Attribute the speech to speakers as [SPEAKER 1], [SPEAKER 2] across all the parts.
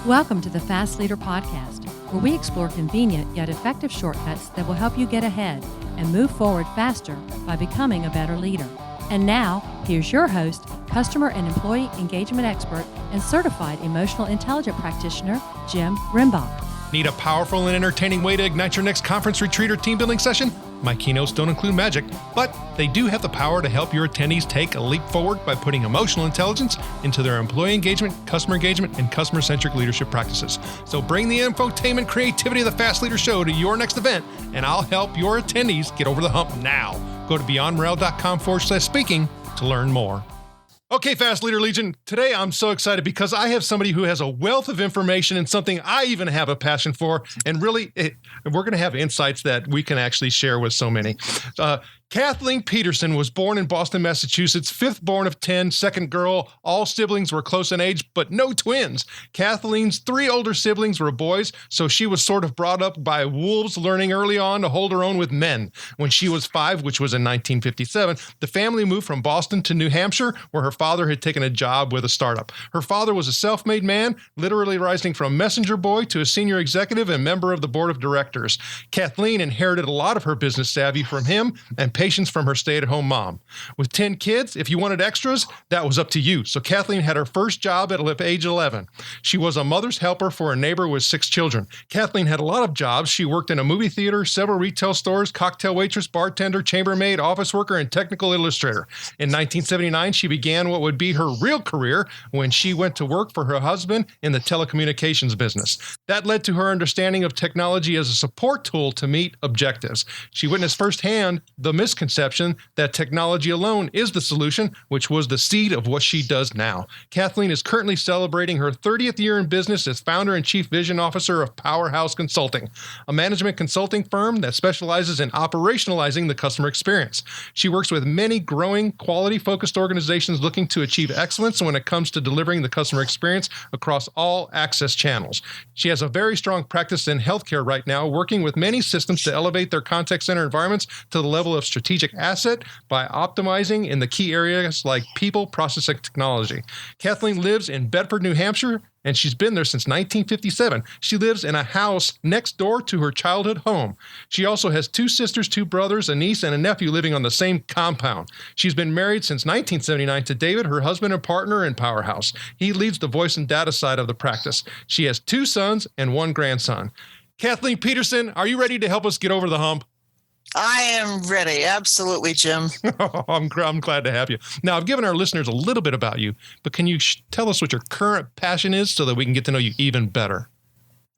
[SPEAKER 1] Welcome to the Fast Leader Podcast, where we explore convenient yet effective shortcuts that will help you get ahead and move forward faster by becoming a better leader. And now, here's your host, customer and employee engagement expert, and certified emotional intelligence practitioner, Jim Rimbach.
[SPEAKER 2] Need a powerful and entertaining way to ignite your next conference, retreat, or team building session? My keynotes don't include magic, but they do have the power to help your attendees take a leap forward by putting emotional intelligence into their employee engagement, and customer-centric leadership practices. So bring the infotainment creativity of the Fast Leader Show to your next event, and I'll help your attendees get over the hump now. Go to beyondmorale.com/speaking to learn more. Okay, Fast Leader Legion, today I'm so excited because I have somebody who has a wealth of information and something I even have a passion for, and really, we're going to have insights that we can actually share with so many. Kathleen Peterson was born in Boston, Massachusetts, fifth born of 10, second girl. All siblings were close in age, but no twins. Kathleen's three older siblings were boys, so she was sort of brought up by wolves, learning early on to hold her own with men. When she was 5, which was in 1957, the family moved from Boston to New Hampshire, where her father had taken a job with a startup. Her father was a self-made man, literally rising from messenger boy to a senior executive and member of the board of directors. Kathleen inherited a lot of her business savvy from him and patience from her stay-at-home mom. With 10 kids, if you wanted extras, that was up to you. So Kathleen had her first job at age 11. She was a mother's helper for a neighbor with 6 children. Kathleen had a lot of jobs. She worked in a movie theater, several retail stores, cocktail waitress, bartender, chambermaid, office worker, and technical illustrator. In 1979, she began what would be her real career when she went to work for her husband in the telecommunications business. That led to her understanding of technology as a support tool to meet objectives. She witnessed firsthand the misconception that technology alone is the solution, which was the seed of what she does now. Kathleen is currently celebrating her 30th year in business as founder and chief vision officer of Powerhouse Consulting, a management consulting firm that specializes in operationalizing the customer experience. She works with many growing, quality-focused organizations looking to achieve excellence when it comes to delivering the customer experience across all access channels. She has a very strong practice in healthcare right now, working with many systems to elevate their contact center environments to the level of strategic asset by optimizing in the key areas like people, process, and technology. Kathleen lives in Bedford, New Hampshire, and she's been there since 1957. She lives in a house next door to her childhood home. She also has 2 sisters, 2 brothers, a niece, and a nephew living on the same compound. She's been married since 1979 to David, her husband and partner in Powerhouse. He leads the voice and data side of the practice. She has 2 sons and 1 grandson. Kathleen Peterson, are you ready to help us get over the hump?
[SPEAKER 3] I am ready. Absolutely, Jim.
[SPEAKER 2] I'm glad to have you. Now, I've given our listeners a little bit about you, but can you tell us what your current passion is so that we can get to know you even better?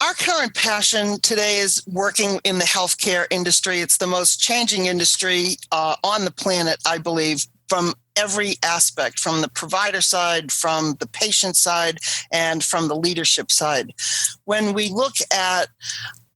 [SPEAKER 3] Our current passion today is working in the healthcare industry. It's the most changing industry on the planet, I believe, from every aspect, from the provider side, from the patient side, and from the leadership side. When we look at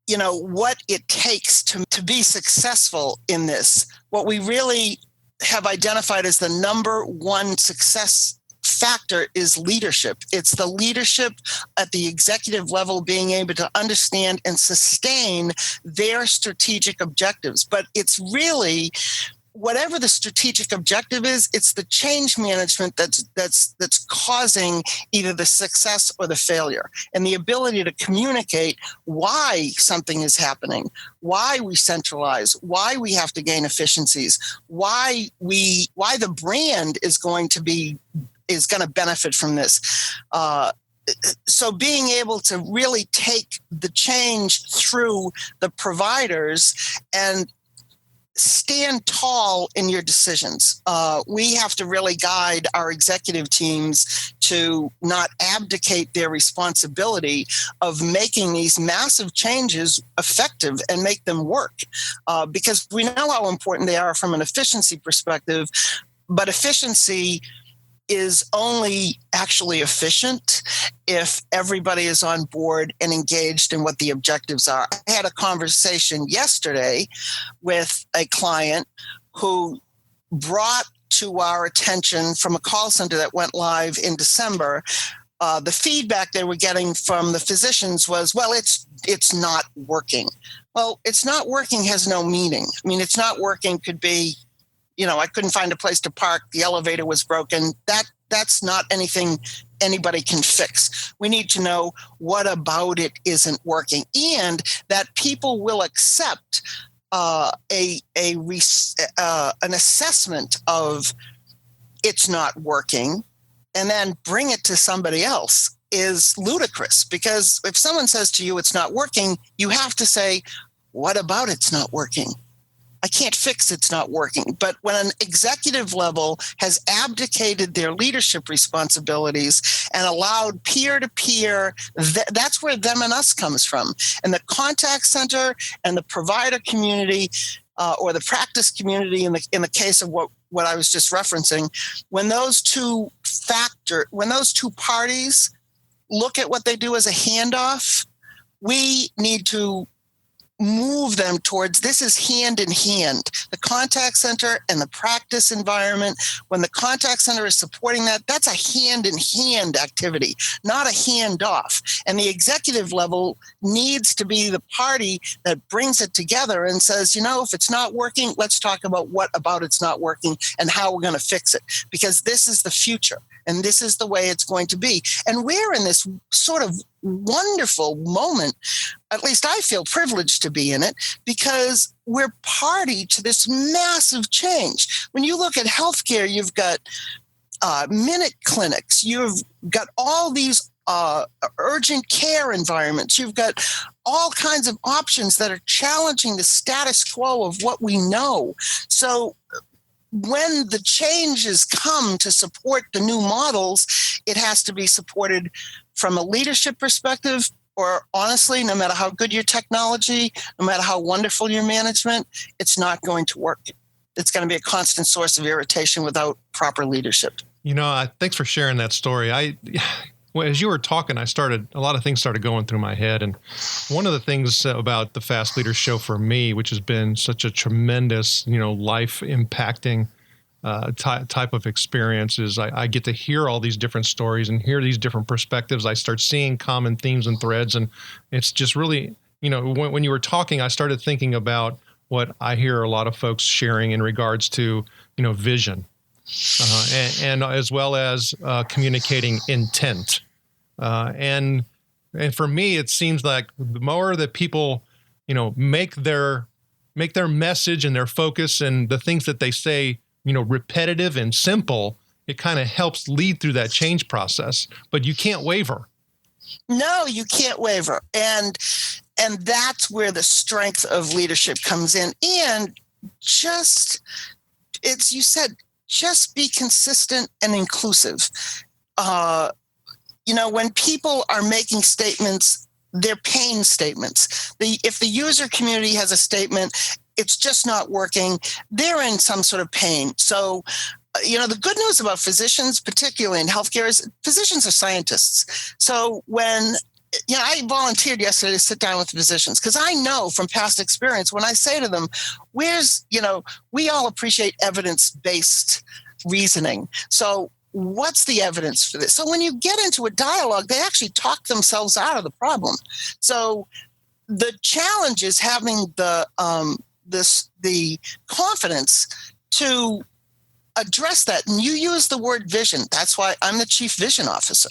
[SPEAKER 3] what it takes to be successful in this, what we really have identified as the number one success factor is leadership. It's the leadership at the executive level being able to understand and sustain their strategic objectives. But it's really, whatever the strategic objective is, it's the change management that's causing either the success or the failure, and the ability to communicate why something is happening, why we centralize, why we have to gain efficiencies, why the brand is going to benefit from this. So being able to really take the change through the providers and stand tall in your decisions. We have to really guide our executive teams to not abdicate their responsibility of making these massive changes effective and make them work, because we know how important they are from an efficiency perspective, but efficiency is only actually efficient if everybody is on board and engaged in what the objectives are. I had a conversation yesterday with a client who brought to our attention from a call center that went live in December. The feedback they were getting from the physicians was, well, it's not working. Well, it's not working has no meaning. I mean, it's not working could be, I couldn't find a place to park. The elevator was broken. That that's not anything anybody can fix. We need to know what about it isn't working, and that people will accept an assessment of it's not working and then bring it to somebody else is ludicrous. Because if someone says to you it's not working, you have to say, what about it's not working? I can't fix it's not working. But when an executive level has abdicated their leadership responsibilities and allowed peer-to-peer, that's where them and us comes from. And the contact center and the provider community or the practice community in the case of what I was just referencing, when those two parties look at what they do as a handoff, we need to move them towards this is hand in hand. The contact center and the practice environment, when the contact center is supporting that, that's a hand in hand activity, not a handoff. And the executive level needs to be the party that brings it together and says, if it's not working, let's talk about what about it's not working and how we're going to fix it, because this is the future. And this is the way it's going to be. And we're in this sort of wonderful moment, at least I feel privileged to be in it, because we're party to this massive change. When you look at healthcare, you've got minute clinics, you've got all these urgent care environments, you've got all kinds of options that are challenging the status quo of what we know. So when the changes come to support the new models, it has to be supported from a leadership perspective, or honestly, no matter how good your technology, no matter how wonderful your management, it's not going to work. It's going to be a constant source of irritation without proper leadership.
[SPEAKER 2] Thanks for sharing that story. As you were talking, a lot of things started going through my head. And one of the things about the Fast Leaders Show for me, which has been such a tremendous, life impacting type of experience, is I get to hear all these different stories and hear these different perspectives. I start seeing common themes and threads. And it's just really, when you were talking, I started thinking about what I hear a lot of folks sharing in regards to, vision. And as well as communicating intent. And for me, it seems like the more that people, make their message and their focus and the things that they say, repetitive and simple, it kind of helps lead through that change process. But you can't waver.
[SPEAKER 3] No, you can't waver. And that's where the strength of leadership comes in. And just be consistent and inclusive. When people are making statements, they're pain statements. If the user community has a statement, it's just not working, they're in some sort of pain. So, the good news about physicians, particularly in healthcare, is physicians are scientists. So when I volunteered yesterday to sit down with physicians because I know from past experience when I say to them, we all appreciate evidence-based reasoning. So what's the evidence for this? So when you get into a dialogue, they actually talk themselves out of the problem. So the challenge is having the confidence to address that. And you use the word vision. That's why I'm the chief vision officer,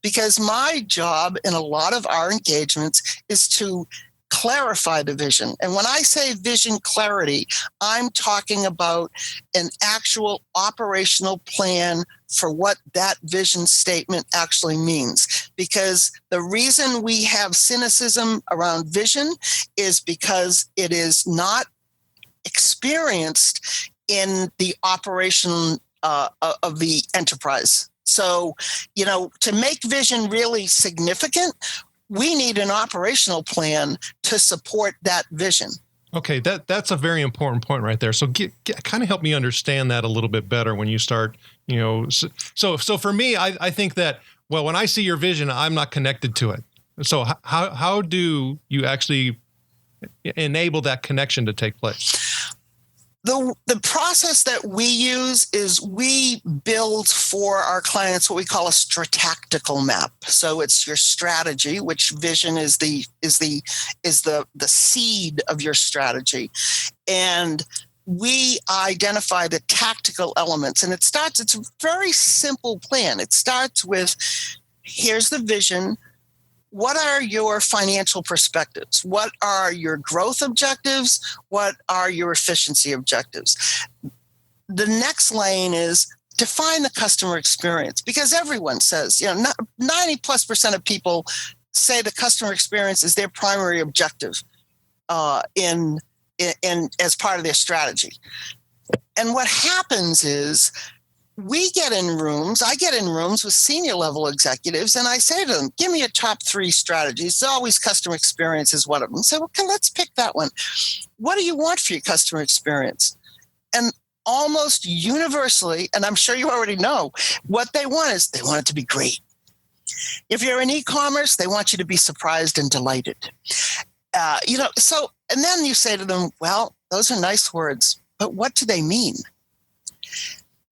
[SPEAKER 3] because my job in a lot of our engagements is to clarify the vision. And when I say vision clarity, I'm talking about an actual operational plan for what that vision statement actually means. Because the reason we have cynicism around vision is because it is not experienced in the operation of the enterprise. So, to make vision really significant, we need an operational plan to support that vision.
[SPEAKER 2] Okay, that's a very important point right there. So kind of help me understand that a little bit better when you start, so for me, I think that, well, when I see your vision, I'm not connected to it. So how do you actually enable that connection to take place?
[SPEAKER 3] The process that we use is we build for our clients what we call a stratactical map. So it's your strategy, which vision is the seed of your strategy. And we identify the tactical elements, and it's a very simple plan. It starts with, here's the vision. What are your financial perspectives? What are your growth objectives? What are your efficiency objectives? The next lane is define the customer experience, because everyone says, 90+% of people say the customer experience is their primary objective in as part of their strategy. And what happens is I get in rooms with senior level executives, and I say to them, give me your top 3 strategies. It's always customer experience is one of them. So, okay, let's pick that one. What do you want for your customer experience? And almost universally, and I'm sure you already know, what they want is they want it to be great. If you're in e-commerce, they want you to be surprised and delighted. And then you say to them, well, those are nice words, but what do they mean?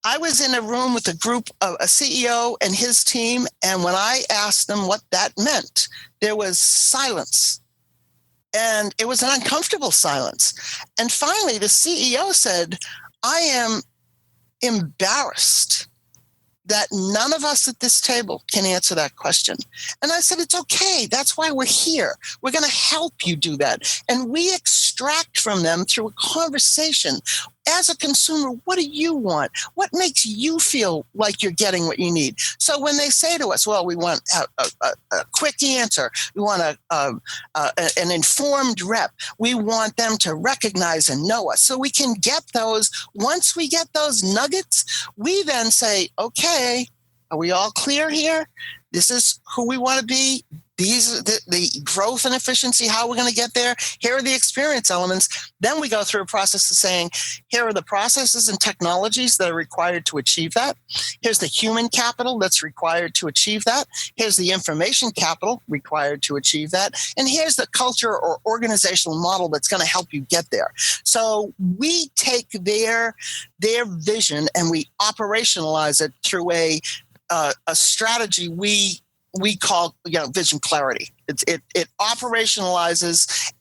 [SPEAKER 3] I was in a room with a group of a CEO and his team, and when I asked them what that meant, there was silence. And it was an uncomfortable silence. And finally, the CEO said, I am embarrassed that none of us at this table can answer that question. And I said, it's okay. That's why we're here. We're going to help you do that. And we extract from them through a conversation. As a consumer, what do you want? What makes you feel like you're getting what you need? So when they say to us, well, we want a quick answer, we want an informed rep, we want them to recognize and know us. So we can get those. Once we get those nuggets, we then say, okay, are we all clear here? This is who we want to be. These are the growth and efficiency, how we're going to get there. Here are the experience elements. Then we go through a process of saying, here are the processes and technologies that are required to achieve that. Here's the human capital that's required to achieve that. Here's the information capital required to achieve that. And here's the culture or organizational model that's going to help you get there. So we take their vision and we operationalize it through a strategy we call vision clarity. It operationalizes,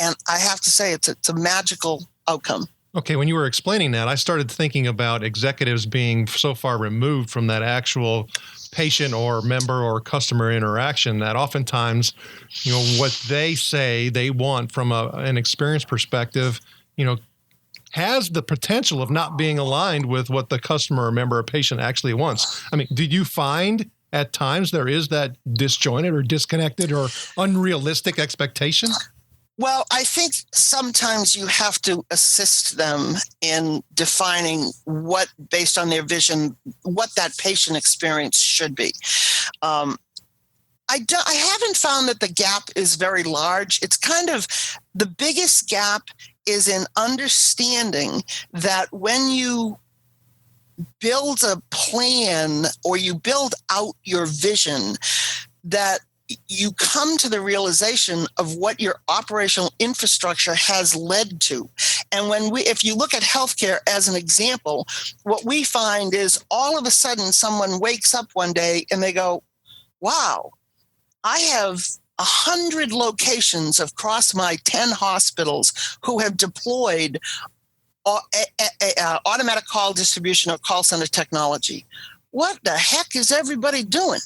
[SPEAKER 3] and I have to say it's a magical outcome.
[SPEAKER 2] Okay, when you were explaining that, I started thinking about executives being so far removed from that actual patient or member or customer interaction that oftentimes, what they say they want from an experience perspective, has the potential of not being aligned with what the customer or member or patient actually wants. I mean, did you find at times there is that disjointed or disconnected or unrealistic expectation?
[SPEAKER 3] Well, I think sometimes you have to assist them in defining what, based on their vision, what that patient experience should be. I haven't found that the gap is very large. It's kind of the biggest gap is in understanding that when you build a plan or you build out your vision, that you come to the realization of what your operational infrastructure has led to. And if you look at healthcare as an example, what we find is all of a sudden someone wakes up one day and they go, wow, I have 100 locations across my 10 hospitals who have deployed automatic call distribution or call center technology. What the heck is everybody doing?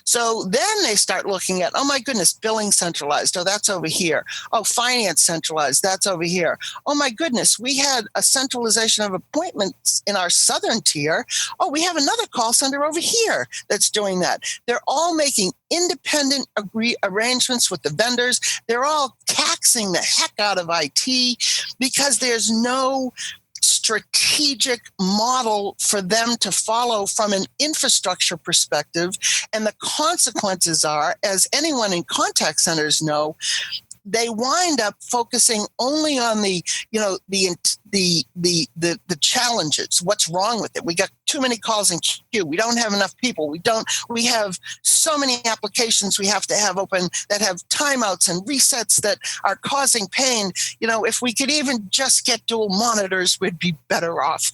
[SPEAKER 3] So then they start looking at, oh my goodness, billing centralized. Oh, that's over here. Oh, finance centralized. That's over here. Oh my goodness, we had a centralization of appointments in our southern tier. Oh, we have another call center over here that's doing that. They're all making independent arrangements with the vendors. They're all taxing the heck out of IT because there's no strategic model for them to follow from an infrastructure perspective. And the consequences are, as anyone in contact centers know, they wind up focusing only on the challenges. What's wrong with it? We got too many calls in queue. We don't have enough people. We have so many applications we have to have open that have timeouts and resets that are causing pain. If we could even just get dual monitors, we'd be better off.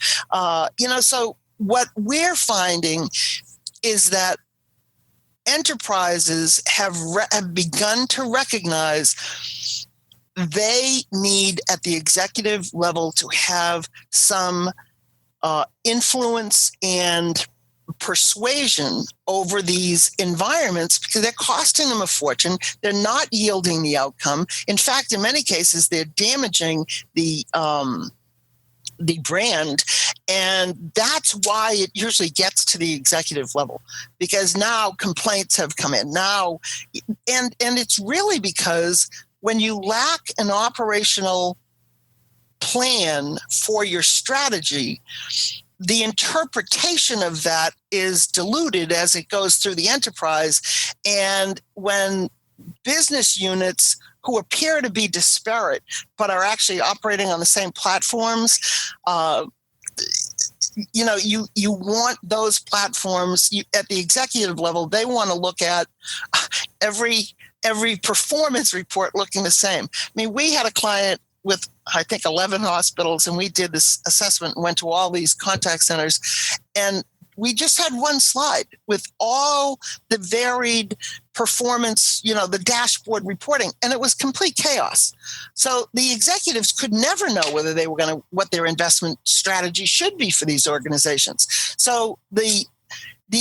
[SPEAKER 3] So what we're finding is that enterprises have begun to recognize they need at the executive level to have some influence and persuasion over these environments because they're costing them a fortune. They're not yielding the outcome. In fact, in many cases, they're damaging the brand. And that's why it usually gets to the executive level, because now complaints have come in now. And it's really because when you lack an operational plan for your strategy, the interpretation of that is diluted as it goes through the enterprise. And when business units who appear to be disparate but are actually operating on the same platforms, you want those platforms at the executive level. They want to look at every performance report looking the same. I mean, we had a client with, I think, 11 hospitals, and we did this assessment and went to all these contact centers, and we just had one slide with all the varied performance, the dashboard reporting, and it was complete chaos. So the executives could never know whether they were what their investment strategy should be for these organizations. So the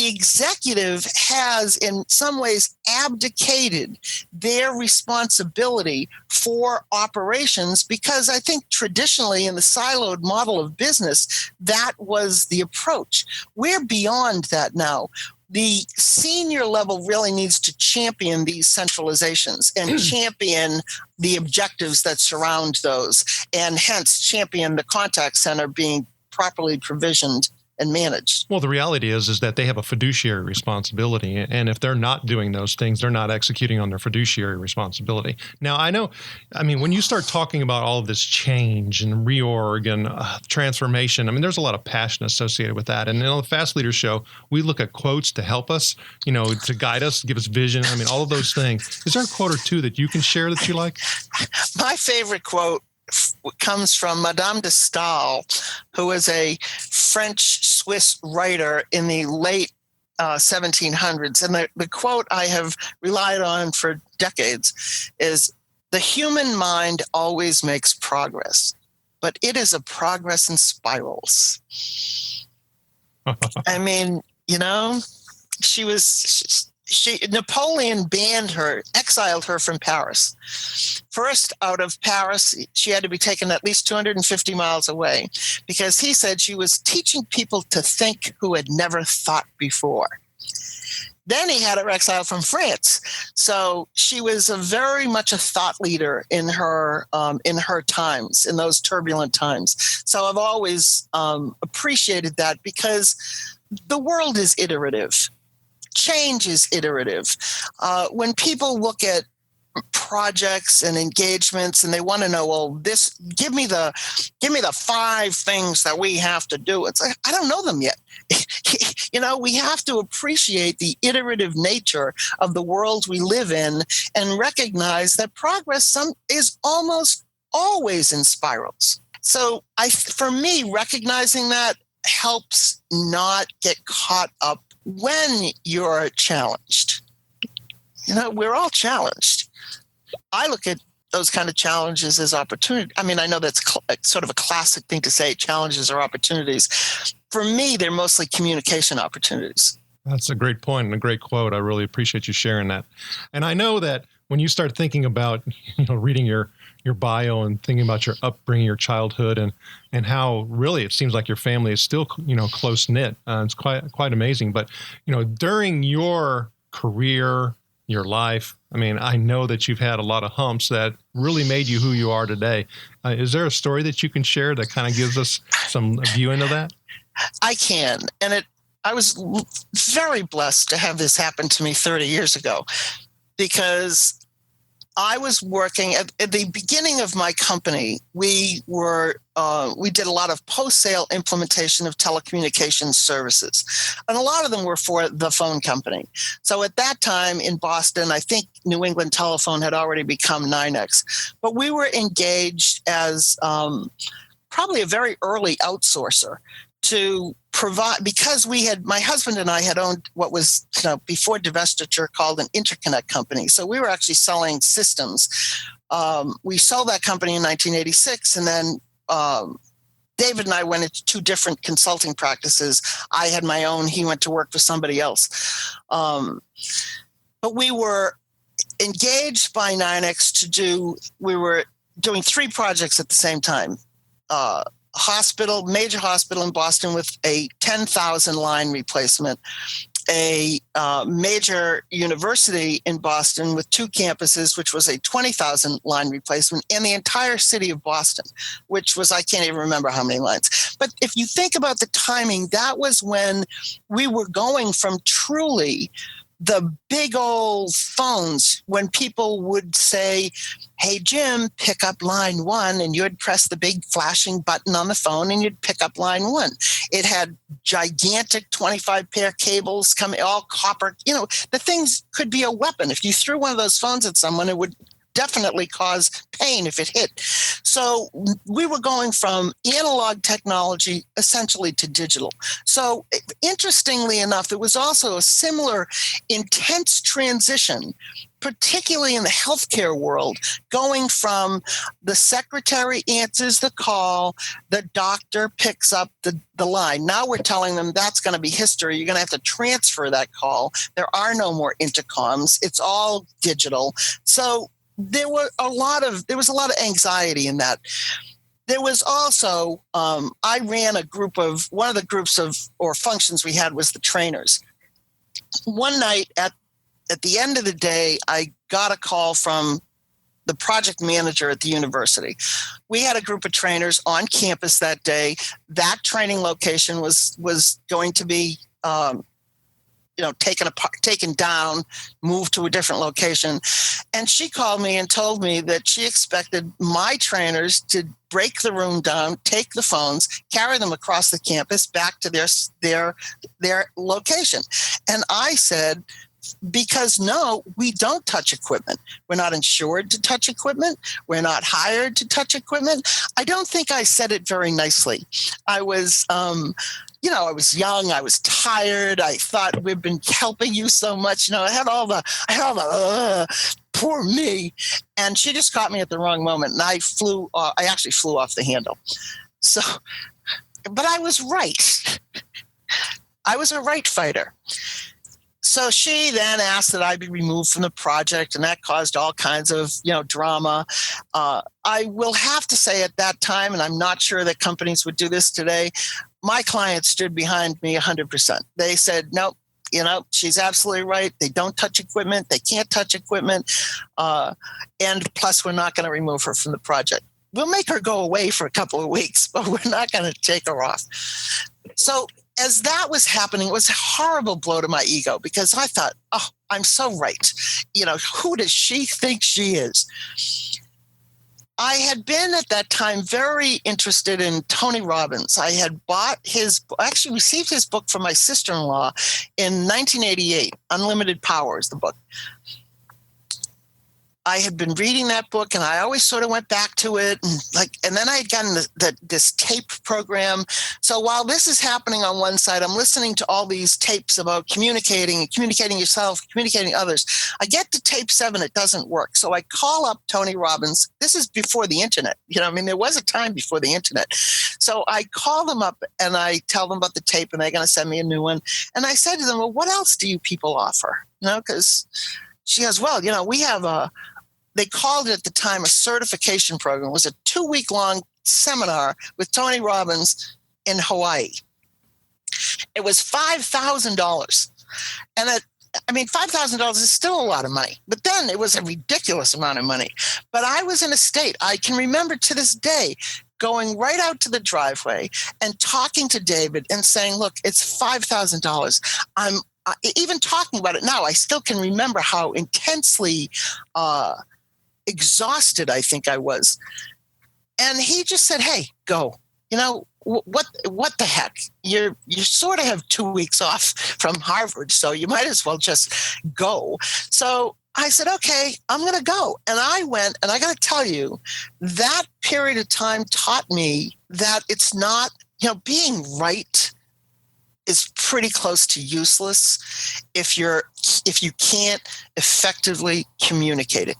[SPEAKER 3] executive has in some ways abdicated their responsibility for operations, because I think traditionally in the siloed model of business, that was the approach. We're beyond that now. The senior level really needs to champion these centralizations and champion the objectives that surround those, and hence champion the contact center being properly provisioned and managed.
[SPEAKER 2] Well, the reality is that they have a fiduciary responsibility. And if they're not doing those things, they're not executing on their fiduciary responsibility. Now, when you start talking about all of this change and reorg and transformation, there's a lot of passion associated with that. And on the Fast Leaders Show, we look at quotes to help us, to guide us, give us vision. All of those things. Is there a quote or two that you can share that you like?
[SPEAKER 3] My favorite quote comes from Madame de Stael, who was a French-Swiss writer in the late 1700s. And the quote I have relied on for decades is, "The human mind always makes progress, but it is a progress in spirals." Napoleon exiled her from Paris. First, out of Paris, she had to be taken at least 250 miles away because he said she was teaching people to think who had never thought before. Then he had her exiled from France. So she was very much a thought leader in her times, in those turbulent times. So I've always appreciated that, because the world is iterative. Change is iterative. When people look at projects and engagements and they want to know, well, give me the 5 things that we have to do. It's like, I don't know them yet. We have to appreciate the iterative nature of the world we live in and recognize that progress is almost always in spirals. So for me, recognizing that helps not get caught up when you're challenged. We're all challenged. I look at those kind of challenges as opportunity. I know that's sort of a classic thing to say, challenges are opportunities. For me, they're mostly communication opportunities.
[SPEAKER 2] That's a great point and a great quote. I really appreciate you sharing that. And I know that when you start thinking about, reading your bio and thinking about your upbringing, your childhood, and how really it seems like your family is still, close knit. It's quite amazing. But, during your career, your life, I know that you've had a lot of humps that really made you who you are today. Is there a story that you can share that kind of gives us some view into that?
[SPEAKER 3] I can. And I was very blessed to have this happen to me 30 years ago, because I was working at the beginning of my company. We did a lot of post-sale implementation of telecommunications services, and a lot of them were for the phone company. So at that time in Boston, I think New England Telephone had already become NYNEX, but we were engaged as probably a very early outsourcer to provide, because my husband and I had owned what was, before divestiture, called an interconnect company. So we were actually selling systems We sold that company in 1986, and then David and I went into two different consulting practices. I had my own. He went to work for somebody else. But we were engaged by NYNEX we were doing three projects at the same time. Major hospital in Boston with a 10,000 line replacement, a major university in Boston with two campuses, which was a 20,000 line replacement, and the entire city of Boston, which was, I can't even remember how many lines. But if you think about the timing, that was when we were going from truly the big old phones, when people would say, hey, Jim, pick up line one, and you'd press the big flashing button on the phone and you'd pick up line one. It had gigantic 25 pair cables coming, all copper. The things could be a weapon. If you threw one of those phones at someone, it would definitely cause pain if it hit. So we were going from analog technology essentially to digital. So interestingly enough, it was also a similar intense transition, particularly in the healthcare world, going from the secretary answers the call, the doctor picks up the line. Now we're telling them that's going to be history. You're going to have to transfer that call. There are no more intercoms. It's all digital. So there was a lot of anxiety in that. There was also, I ran one of the groups or functions we had was the trainers. One night at the end of the day, I got a call from the project manager at the university. We had a group of trainers on campus that day. That training location was going to be taken down, moved to a different location. And she called me and told me that she expected my trainers to break the room down, take the phones, carry them across the campus back to their location. And I said, because no, we don't touch equipment. We're not insured to touch equipment. We're not hired to touch equipment. I don't think I said it very nicely. I was I was young. I was tired. I thought we've been helping you so much. I had all the poor me. And she just caught me at the wrong moment. And I actually flew off the handle. So, but I was right. I was a right fighter. So she then asked that I be removed from the project, and that caused all kinds of, drama. I will have to say at that time, and I'm not sure that companies would do this today, my client stood behind me 100%. They said, nope, she's absolutely right. They don't touch equipment. They can't touch equipment. And plus, we're not going to remove her from the project. We'll make her go away for a couple of weeks, but we're not going to take her off. So as that was happening, it was a horrible blow to my ego, because I thought, oh, I'm so right. Who does she think she is? I had been at that time very interested in Tony Robbins. I had received his book from my sister-in-law in 1988, Unlimited Power is the book. I had been reading that book, and I always sort of went back to it, and then I had gotten this tape program. So while this is happening on one side, I'm listening to all these tapes about communicating yourself, communicating others. I get to tape 7, it doesn't work. So I call up Tony Robbins. This is before the internet. There was a time before the internet. So I call them up and I tell them about the tape, and they're going to send me a new one. And I said to them, well, what else do you people offer? Because she goes, well, we have they called it at the time a certification program. It was a 2-week-long seminar with Tony Robbins in Hawaii. It was $5,000. And $5,000 is still a lot of money. But then it was a ridiculous amount of money. But I was in a state, I can remember to this day, going right out to the driveway and talking to David and saying, look, it's $5,000. I'm even talking about it now, I still can remember how intensely exhausted I think I was. And he just said, hey, go. What the heck? You sort of have 2 weeks off from Harvard, so you might as well just go. So I said, okay, I'm going to go. And I went, and I got to tell you, that period of time taught me that it's not, being right is pretty close to useless if you can't effectively communicate it.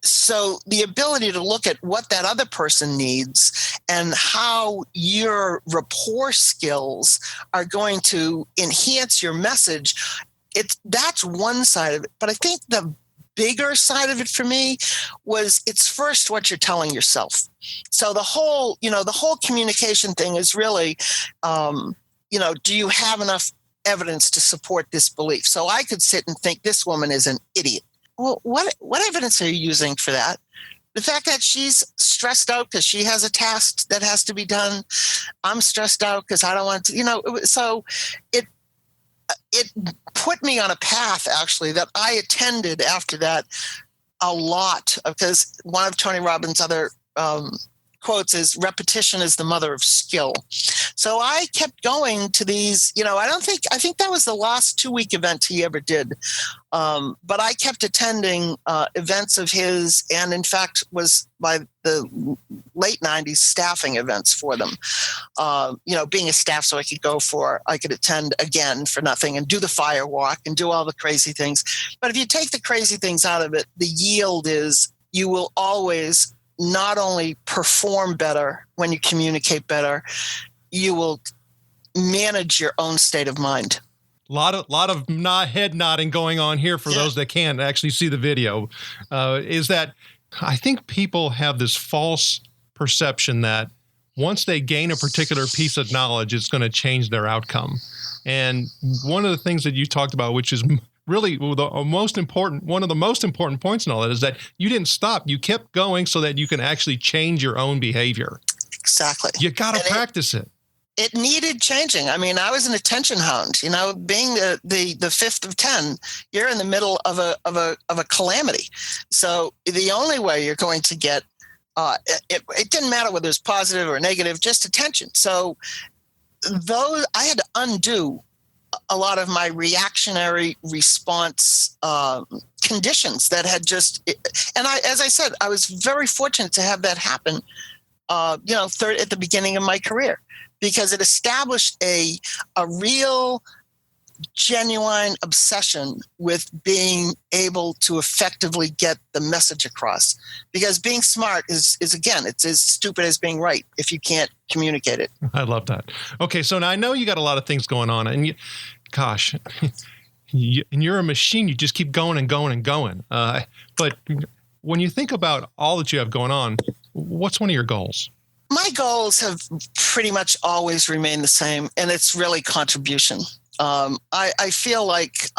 [SPEAKER 3] so the ability to look at what that other person needs and how your rapport skills are going to enhance your message, that's one side of it. But I think the bigger side of it for me was it's first what you're telling yourself. So the whole communication thing is really, do you have enough evidence to support this belief? So I could sit and think this woman is an idiot. Well, what evidence are you using for that? The fact that she's stressed out because she has a task that has to be done. I'm stressed out because I don't want to, so it put me on a path, actually, that I attended after that a lot, because one of Tony Robbins' other quotes is repetition is the mother of skill. So I kept going to these, I think that was the last 2-week event he ever did. But I kept attending events of his, and in fact was by the late 90s staffing events for them. Being a staff, so I could attend again for nothing and do the fire walk and do all the crazy things. But if you take the crazy things out of it, the yield is you will always not only perform better when you communicate better, you will manage your own state of mind.
[SPEAKER 2] Lot of head nodding going on here for those that can't actually see the video. Is that I think people have this false perception that once they gain a particular piece of knowledge, it's going to change their outcome. And one of the things that you talked about, which is really one of the most important points in all that, is that you didn't stop. You kept going so that you can actually change your own behavior.
[SPEAKER 3] Exactly.
[SPEAKER 2] You got to practice it.
[SPEAKER 3] It needed changing. I mean, I was an attention hound. Being the fifth of 10, you're in the middle of a calamity. So the only way you're going to get it didn't matter whether it was positive or negative, just attention. So I had to undo a lot of my reactionary response conditions that had as I said, I was very fortunate to have that happen, at the beginning of my career, because it established a real, genuine obsession with being able to effectively get the message across. Because being smart is again, it's as stupid as being right if you can't communicate it.
[SPEAKER 2] I love that. Okay, so now I know you got a lot of things going on, and you're a machine. You just keep going and going and going. But when you think about all that you have going on, what's one of your goals?
[SPEAKER 3] My goals have pretty much always remained the same, and it's really contribution. I feel like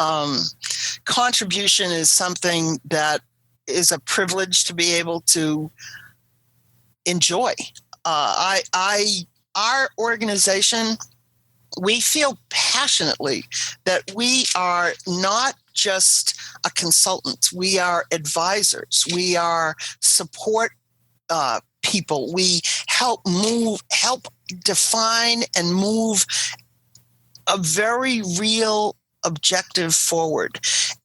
[SPEAKER 3] contribution is something that is a privilege to be able to enjoy. Our organization, we feel passionately that we are not just a consultant. We are advisors. We are support people. We help define and move a very real objective forward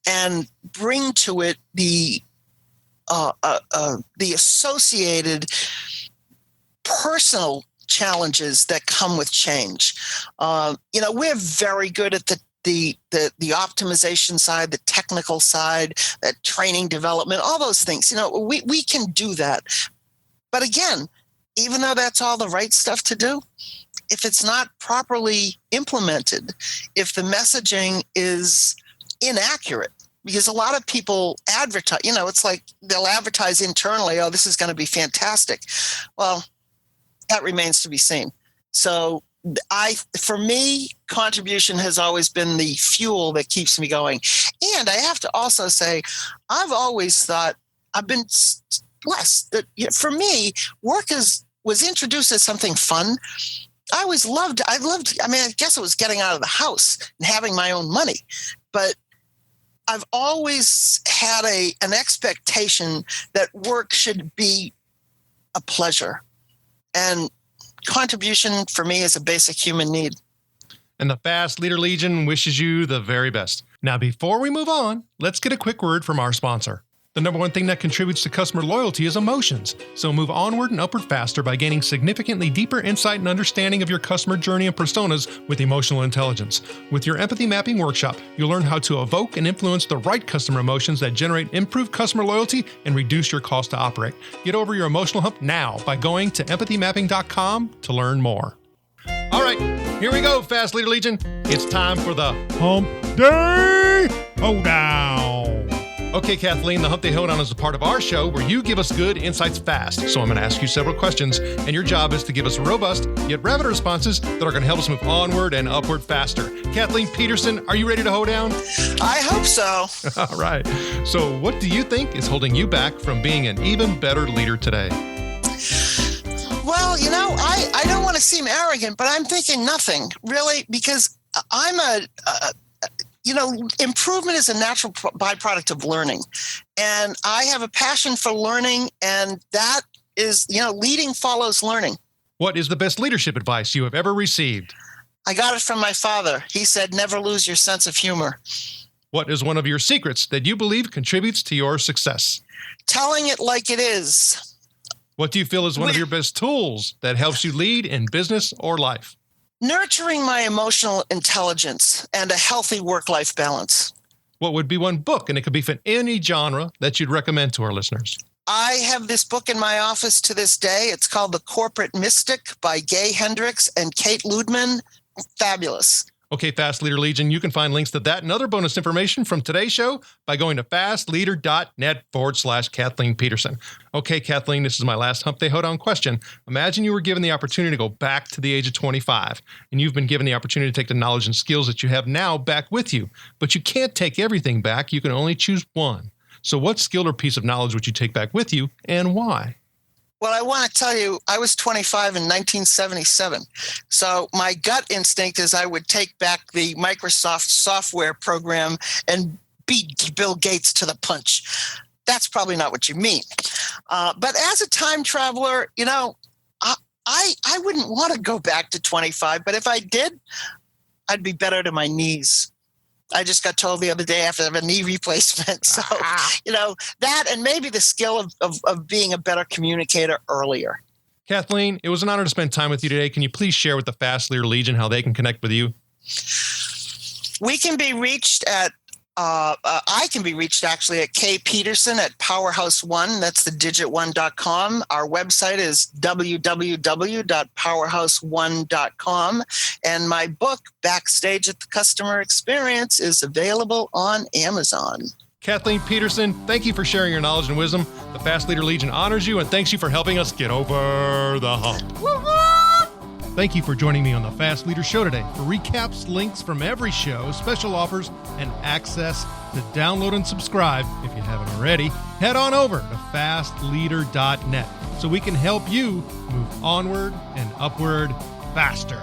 [SPEAKER 3] and bring to it the associated personal challenges that come with change. We're very good at the optimization side, the technical side, that training development, all those things. We can do that. But again, even though that's all the right stuff to do, if it's not properly implemented, if the messaging is inaccurate, because a lot of people advertise, it's like they'll advertise internally, oh, this is going to be fantastic. Well, that remains to be seen. So for me, contribution has always been the fuel that keeps me going. And I have to also say, I've always thought I've been blessed that for me, work was introduced as something fun. I guess it was getting out of the house and having my own money, but I've always had an expectation that work should be a pleasure, and contribution for me is a basic human need.
[SPEAKER 2] And the Fast Leader Legion wishes you the very best. Now, before we move on, let's get a quick word from our sponsor. The number one thing that contributes to customer loyalty is emotions. So move onward and upward faster by gaining significantly deeper insight and understanding of your customer journey and personas with emotional intelligence. With your empathy mapping workshop, you'll learn how to evoke and influence the right customer emotions that generate improved customer loyalty and reduce your cost to operate. Get over your emotional hump now by going to empathymapping.com to learn more. All right, here we go, Fast Leader Legion. It's time for the Hump Day Hoedown. Okay, Kathleen, the Hump Day Hoedown is a part of our show where you give us good insights fast. So I'm going to ask you several questions, and your job is to give us robust yet rapid responses that are going to help us move onward and upward faster. Kathleen Peterson, are you ready to hoe down?
[SPEAKER 3] I hope so.
[SPEAKER 2] All right. So what do you think is holding you back from being an even better leader today?
[SPEAKER 3] Well, I don't want to seem arrogant, but I'm thinking nothing, really, because I'm improvement is a natural byproduct of learning. And I have a passion for learning, and that is, leading follows learning.
[SPEAKER 2] What is the best leadership advice you have ever received?
[SPEAKER 3] I got it from my father. He said, never lose your sense of humor.
[SPEAKER 2] What is one of your secrets that you believe contributes to your success?
[SPEAKER 3] Telling it like it is.
[SPEAKER 2] What do you feel is one of your best tools that helps you lead in business or life?
[SPEAKER 3] Nurturing my emotional intelligence and a healthy work-life balance.
[SPEAKER 2] What would be one book, and it could be from any genre, that you'd recommend to our listeners?
[SPEAKER 3] I have this book in my office to this day. It's called The Corporate Mystic by Gay Hendricks and Kate Ludman. Fabulous.
[SPEAKER 2] Okay, Fast Leader Legion, you can find links to that and other bonus information from today's show by going to fastleader.net/Kathleen Peterson. Okay, Kathleen, this is my last Hump Day Hoedown question. Imagine you were given the opportunity to go back to the age of 25, and you've been given the opportunity to take the knowledge and skills that you have now back with you. But you can't take everything back. You can only choose one. So what skill or piece of knowledge would you take back with you, and why?
[SPEAKER 3] Well, I want to tell you, I was 25 in 1977. So my gut instinct is I would take back the Microsoft software program and beat Bill Gates to the punch. That's probably not what you mean. But as a time traveler, I wouldn't want to go back to 25. But if I did, I'd be better to my knees. I just got told the other day after I have a knee replacement. So, that and maybe the skill of being a better communicator earlier.
[SPEAKER 2] Kathleen, it was an honor to spend time with you today. Can you please share with the Fast Leader Legion how they can connect with you?
[SPEAKER 3] We can be reached at I can be reached actually at K Peterson at Powerhouse1. That's the digit1.com. Our website is www.powerhouse1.com. And my book, Backstage at the Customer Experience, is available on Amazon.
[SPEAKER 2] Kathleen Peterson, thank you for sharing your knowledge and wisdom. The Fast Leader Legion honors you and thanks you for helping us get over the hump. Thank you for joining me on the Fast Leader Show today. For recaps, links from every show, special offers, and access to download and subscribe, if you haven't already, head on over to fastleader.net so we can help you move onward and upward faster.